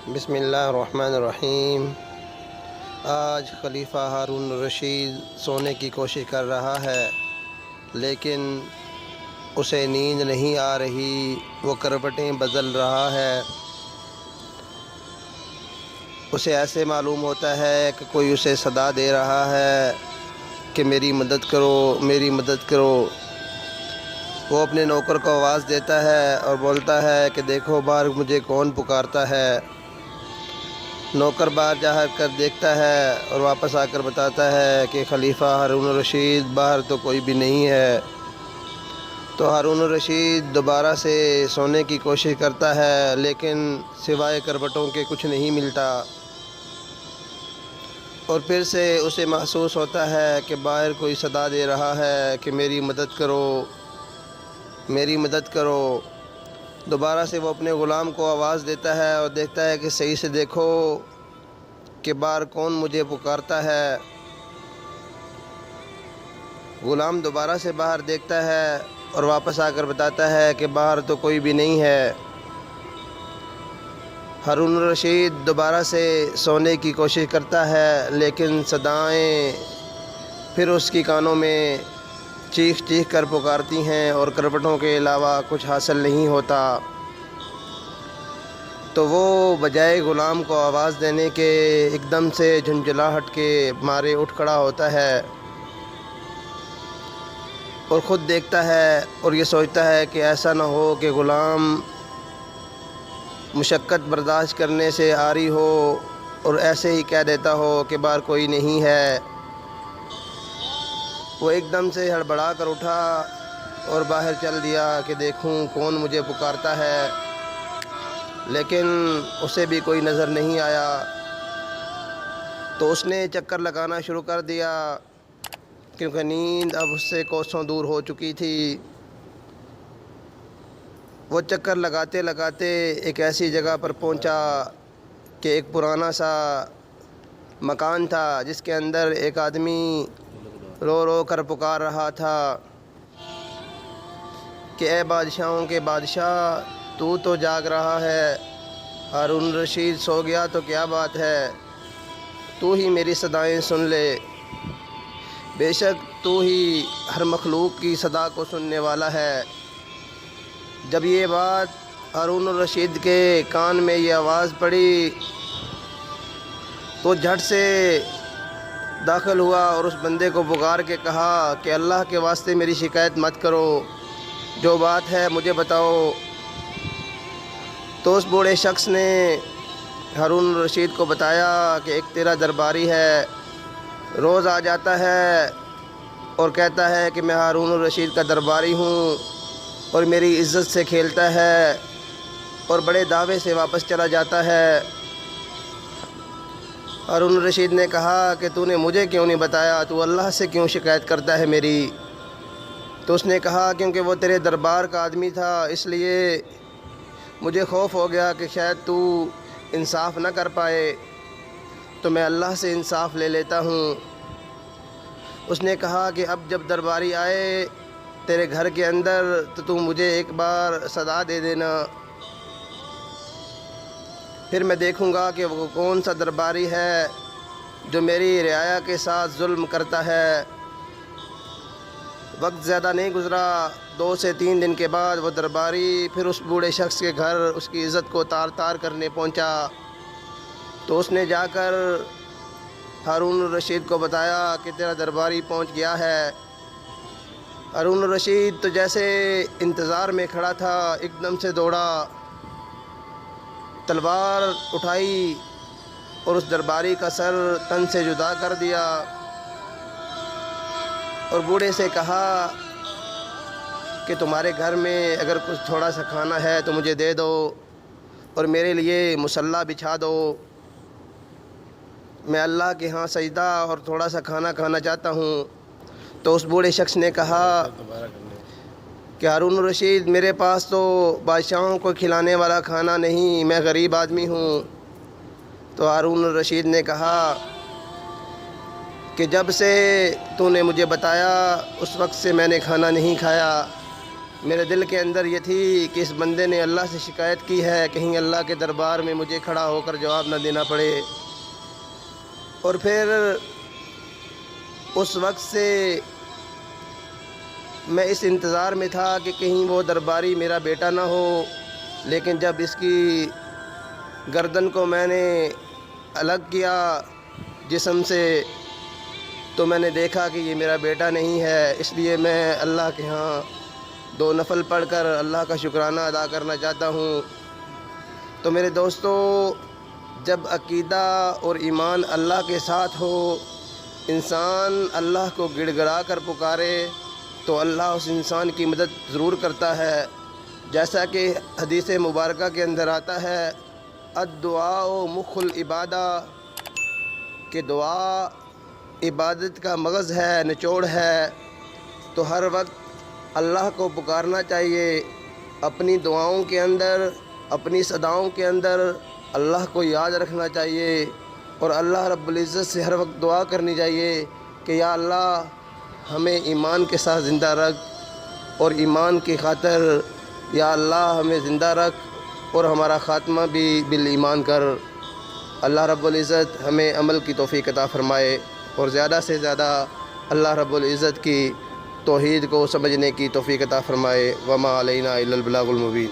بسم اللہ الرحمن الرحیم۔ آج خلیفہ ہارون الرشید سونے کی کوشش کر رہا ہے، لیکن اسے نیند نہیں آ رہی، وہ کربٹیں بدل رہا ہے۔ اسے ایسے معلوم ہوتا ہے کہ کوئی اسے صدا دے رہا ہے کہ میری مدد کرو، میری مدد کرو۔ وہ اپنے نوکر کو آواز دیتا ہے اور بولتا ہے کہ دیکھو باہر مجھے کون پکارتا ہے۔ نوکر باہر جا کر دیکھتا ہے اور واپس آ کر بتاتا ہے کہ خلیفہ ہارون الرشید باہر تو کوئی بھی نہیں ہے۔ تو ہارون الرشید دوبارہ سے سونے کی کوشش کرتا ہے، لیکن سوائے کربٹوں کے کچھ نہیں ملتا۔ اور پھر سے اسے محسوس ہوتا ہے کہ باہر کوئی صدا دے رہا ہے کہ میری مدد کرو، میری مدد کرو۔ دوبارہ سے وہ اپنے غلام کو آواز دیتا ہے اور دیکھتا ہے کہ صحیح سے دیکھو کہ باہر کون مجھے پکارتا ہے۔ غلام دوبارہ سے باہر دیکھتا ہے اور واپس آ کر بتاتا ہے کہ باہر تو کوئی بھی نہیں ہے۔ ہارون الرشید دوبارہ سے سونے کی کوشش کرتا ہے، لیکن صدائیں پھر اس کی کانوں میں چیخ چیخ کر پکارتی ہیں اور کربٹوں کے علاوہ کچھ حاصل نہیں ہوتا۔ تو وہ بجائے غلام کو آواز دینے کے ایک دم سے جھنجھلاہٹ کے مارے اٹھ کھڑا ہوتا ہے اور خود دیکھتا ہے اور یہ سوچتا ہے کہ ایسا نہ ہو کہ غلام مشقت برداشت کرنے سے عاری ہو اور ایسے ہی کہہ دیتا ہو کہ باہر کوئی نہیں ہے۔ وہ ایک دم سے ہڑبڑا کر اٹھا اور باہر چل دیا کہ دیکھوں کون مجھے پکارتا ہے، لیکن اسے بھی کوئی نظر نہیں آیا۔ تو اس نے چکر لگانا شروع کر دیا، کیونکہ نیند اب اس سے کوسوں دور ہو چکی تھی۔ وہ چکر لگاتے لگاتے ایک ایسی جگہ پر پہنچا کہ ایک پرانا سا مکان تھا، جس کے اندر ایک آدمی رو رو کر پکار رہا تھا کہ اے بادشاہوں کے بادشاہ، تو جاگ رہا ہے، ہارون الرشید سو گیا تو کیا بات ہے، تو ہی میری صدائیں سن لے۔ بے شک تو ہی ہر مخلوق کی صدا کو سننے والا ہے۔ جب یہ بات ہارون الرشید کے کان میں یہ آواز پڑی تو جھٹ سے داخل ہوا اور اس بندے کو پکار کے کہا کہ اللہ کے واسطے میری شکایت مت کرو، جو بات ہے مجھے بتاؤ۔ تو اس بوڑھے شخص نے ہارون الرشید کو بتایا کہ ایک تیرا درباری ہے، روز آ جاتا ہے اور کہتا ہے کہ میں ہارون الرشید کا درباری ہوں اور میری عزت سے کھیلتا ہے اور بڑے دعوے سے واپس چلا جاتا ہے۔ ہارون الرشید نے کہا کہ تو نے مجھے کیوں نہیں بتایا، تو اللہ سے کیوں شکایت کرتا ہے میری؟ تو اس نے کہا کیونکہ وہ تیرے دربار کا آدمی تھا، اس لیے مجھے خوف ہو گیا کہ شاید تو انصاف نہ کر پائے، تو میں اللہ سے انصاف لے لیتا ہوں۔ اس نے کہا کہ اب جب درباری آئے تیرے گھر کے اندر تو مجھے ایک بار صدا دے دینا، پھر میں دیکھوں گا کہ وہ کون سا درباری ہے جو میری رعایا کے ساتھ ظلم کرتا ہے۔ وقت زیادہ نہیں گزرا، 2 سے 3 دن کے بعد وہ درباری پھر اس بوڑھے شخص کے گھر اس کی عزت کو تار تار کرنے پہنچا۔ تو اس نے جا کر ہارون الرشید کو بتایا کہ تیرا درباری پہنچ گیا ہے۔ ہارون الرشید تو جیسے انتظار میں کھڑا تھا، ایک دم سے دوڑا، تلوار اٹھائی اور اس درباری کا سر تن سے جدا کر دیا اور بوڑھے سے کہا کہ تمہارے گھر میں اگر کچھ تھوڑا سا کھانا ہے تو مجھے دے دو اور میرے لیے مصلی بچھا دو، میں اللہ کے ہاں سجدہ اور تھوڑا سا کھانا کھانا چاہتا ہوں۔ تو اس بوڑھے شخص نے کہا کہ ہارون الرشید، میرے پاس تو بادشاہوں کو کھلانے والا کھانا نہیں، میں غریب آدمی ہوں۔ تو ہارون الرشید نے کہا کہ جب سے تو نے مجھے بتایا اس وقت سے میں نے کھانا نہیں کھایا، میرے دل کے اندر یہ تھی کہ اس بندے نے اللہ سے شکایت کی ہے، کہیں اللہ کے دربار میں مجھے کھڑا ہو کر جواب نہ دینا پڑے۔ اور پھر اس وقت سے میں اس انتظار میں تھا کہ کہیں وہ درباری میرا بیٹا نہ ہو، لیکن جب اس کی گردن کو میں نے الگ کیا جسم سے تو میں نے دیکھا کہ یہ میرا بیٹا نہیں ہے۔ اس لیے میں اللہ کے ہاں 2 نفل پڑھ کر اللہ کا شکرانہ ادا کرنا چاہتا ہوں۔ تو میرے دوستو، جب عقیدہ اور ایمان اللہ کے ساتھ ہو، انسان اللہ کو گڑ گڑا کر پکارے تو اللہ اس انسان کی مدد ضرور کرتا ہے۔ جیسا کہ حدیث مبارکہ کے اندر آتا ہے، الدعاء مخ العبادہ، کہ دعا عبادت کا مغز ہے، نچوڑ ہے۔ تو ہر وقت اللہ کو پکارنا چاہیے، اپنی دعاؤں کے اندر، اپنی صداؤں کے اندر اللہ کو یاد رکھنا چاہیے، اور اللہ رب العزت سے ہر وقت دعا کرنی چاہیے کہ یا اللہ ہمیں ایمان کے ساتھ زندہ رکھ، اور ایمان کی خاطر یا اللہ ہمیں زندہ رکھ اور ہمارا خاتمہ بھی بالایمان کر۔ اللہ رب العزت ہمیں عمل کی توفیق عطا فرمائے، اور زیادہ سے زیادہ اللہ رب العزت کی توحید کو سمجھنے کی توفیق عطا فرمائے۔ وما علینا الا البلاغ المبین۔